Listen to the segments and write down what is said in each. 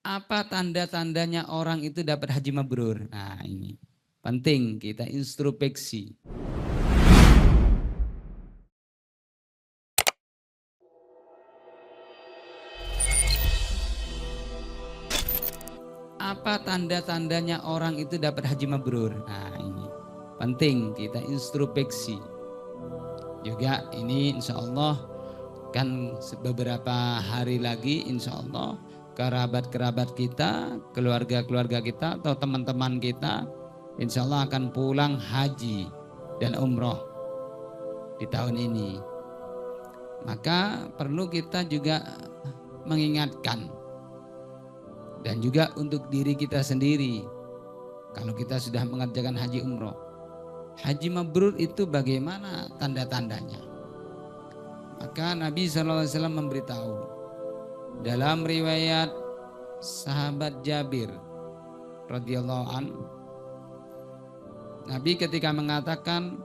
Apa tanda-tandanya orang itu dapat haji mabrur? Nah ini penting kita introspeksi. Apa tanda-tandanya orang itu dapat haji mabrur? Nah ini penting kita introspeksi. Juga ini insya Allah kan beberapa hari lagi insya Allah kerabat-kerabat kita, keluarga-keluarga kita atau teman-teman kita insya Allah akan pulang haji dan umroh di tahun ini. Maka perlu kita juga mengingatkan dan juga untuk diri kita sendiri kalau kita sudah mengerjakan haji umroh. Haji mabrur itu bagaimana tanda-tandanya? Maka Nabi SAW memberitahu dalam riwayat sahabat Jabir radhiyallahu an, Nabi ketika mengatakan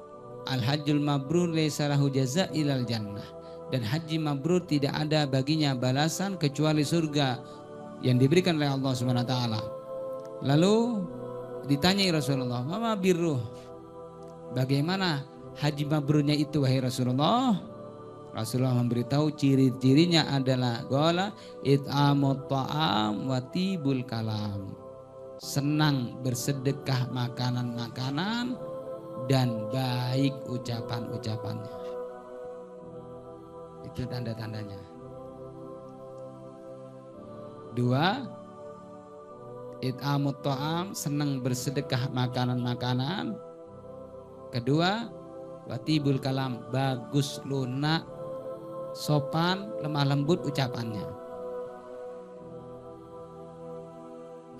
al-hajjul mabrur laisa lahu jaza ilal jannah, dan haji mabrur tidak ada baginya balasan kecuali surga yang diberikan oleh Allah Subhanahu wa taala. Lalu ditanyai Rasulullah, "Mama birruh?" Bagaimana haji mabrurnya itu wahai Rasulullah? Rasulullah memberitahu ciri-cirinya adalah qala it'amut ta'am wa tibul kalam. Senang bersedekah makanan-makanan dan baik ucapan-ucapannya. Itu tanda-tandanya. 2, it'amut ta'am, senang bersedekah makanan-makanan. Kedua, watibul kalam, bagus lunak, sopan, lemah lembut ucapannya.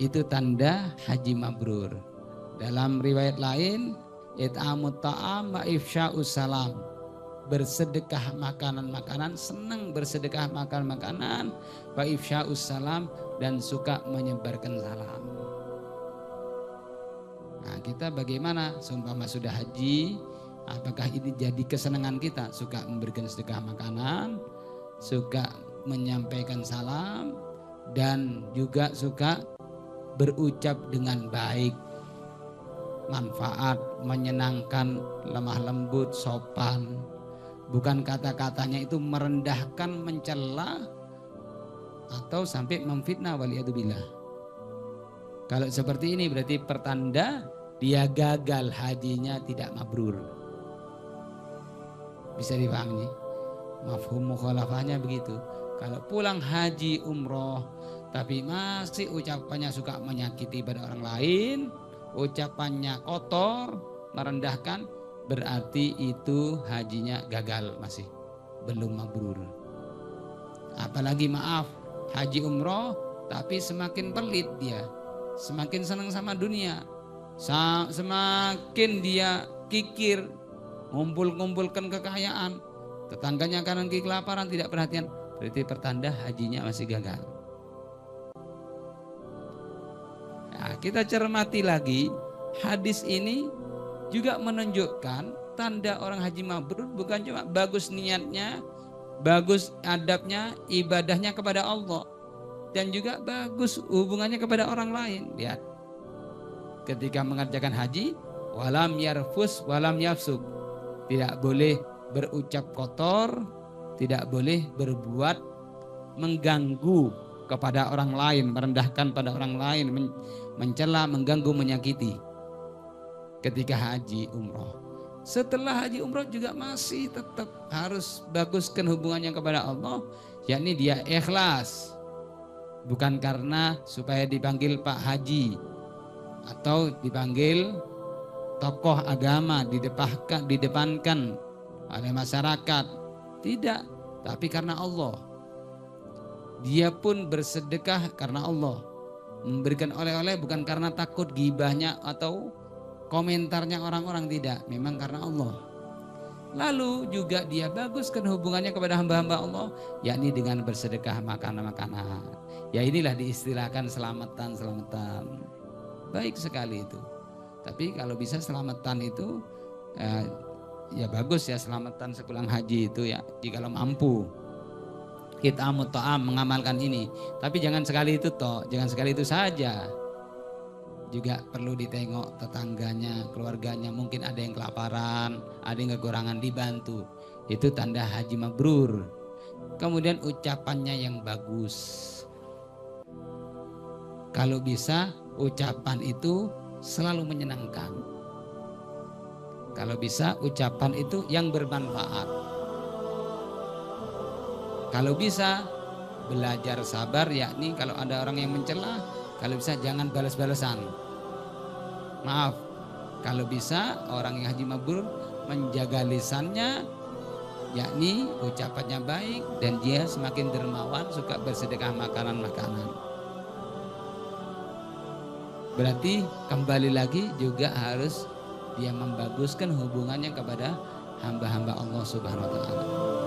Itu tanda haji mabrur. Dalam riwayat lain, it'amut ta'am wa ifsya'us salam, bersedekah makanan-makanan, senang bersedekah makanan-makanan, wa ifsya'us salam, dan suka menyebarkan salam. Nah, kita bagaimana seumpama sudah haji, apakah ini jadi kesenangan kita? Suka memberikan sedekah makanan, suka menyampaikan salam, dan juga suka berucap dengan baik, manfaat, menyenangkan, lemah lembut, sopan. Bukan kata-katanya itu merendahkan, mencela, atau sampai memfitnah, waliyadzubillah. Kalau seperti ini berarti pertanda dia gagal hajinya, tidak mabrur. Bisa dipahami? Mafhum mukhalafahnya begitu. Kalau pulang haji umroh tapi masih ucapannya suka menyakiti pada orang lain, ucapannya kotor, merendahkan, berarti itu hajinya gagal, masih belum mabrur. Apalagi maaf, haji umroh tapi semakin pelit dia, semakin senang sama dunia, semakin dia kikir, ngumpulkan kekayaan, tetangganya kanan kiri kelaparan, tidak perhatian, berarti pertanda hajinya masih gagal. Nah, kita cermati lagi, hadis ini juga menunjukkan tanda orang haji mabrur bukan cuma bagus niatnya, bagus adabnya, ibadahnya kepada Allah, dan juga bagus hubungannya kepada orang lain. Lihat, ketika mengerjakan haji, walam yarfus walam yafsuk, tidak boleh berucap kotor, tidak boleh berbuat mengganggu kepada orang lain, merendahkan pada orang lain, mencela, mengganggu, menyakiti ketika haji umroh. Setelah haji umroh juga masih tetap harus baguskan hubungannya kepada Allah, yakni dia ikhlas, bukan karena supaya dipanggil Pak Haji atau dipanggil tokoh agama, didepankan oleh masyarakat, tidak, tapi karena Allah. Dia pun bersedekah karena Allah, memberikan oleh-oleh bukan karena takut gibahnya atau komentarnya orang-orang, tidak, memang karena Allah. Lalu juga dia baguskan hubungannya kepada hamba-hamba Allah, yakni dengan bersedekah makanan-makanan. Ya inilah diistilahkan selamatan. Baik sekali itu. Tapi kalau bisa selamatan itu ya bagus ya, selamatan sepulang haji itu ya, jikalau mampu. It'amut ta'am, mengamalkan ini. Tapi jangan sekali itu toh, jangan sekali itu saja. Juga perlu ditengok tetangganya, keluarganya, mungkin ada yang kelaparan, ada yang kekurangan, dibantu. Itu tanda haji mabrur. Kemudian ucapannya yang bagus. Kalau bisa ucapan itu selalu menyenangkan. Kalau bisa ucapan itu yang bermanfaat. Kalau bisa belajar sabar, yakni kalau ada orang yang mencela, kalau bisa jangan balas-balasan. Maaf, kalau bisa orang yang haji mabrur menjaga lisannya, yakni ucapannya baik dan dia semakin dermawan, suka bersedekah makanan-makanan. Berarti kembali lagi juga harus dia membaguskan hubungannya kepada hamba-hamba Allah Subhanahu wa taala.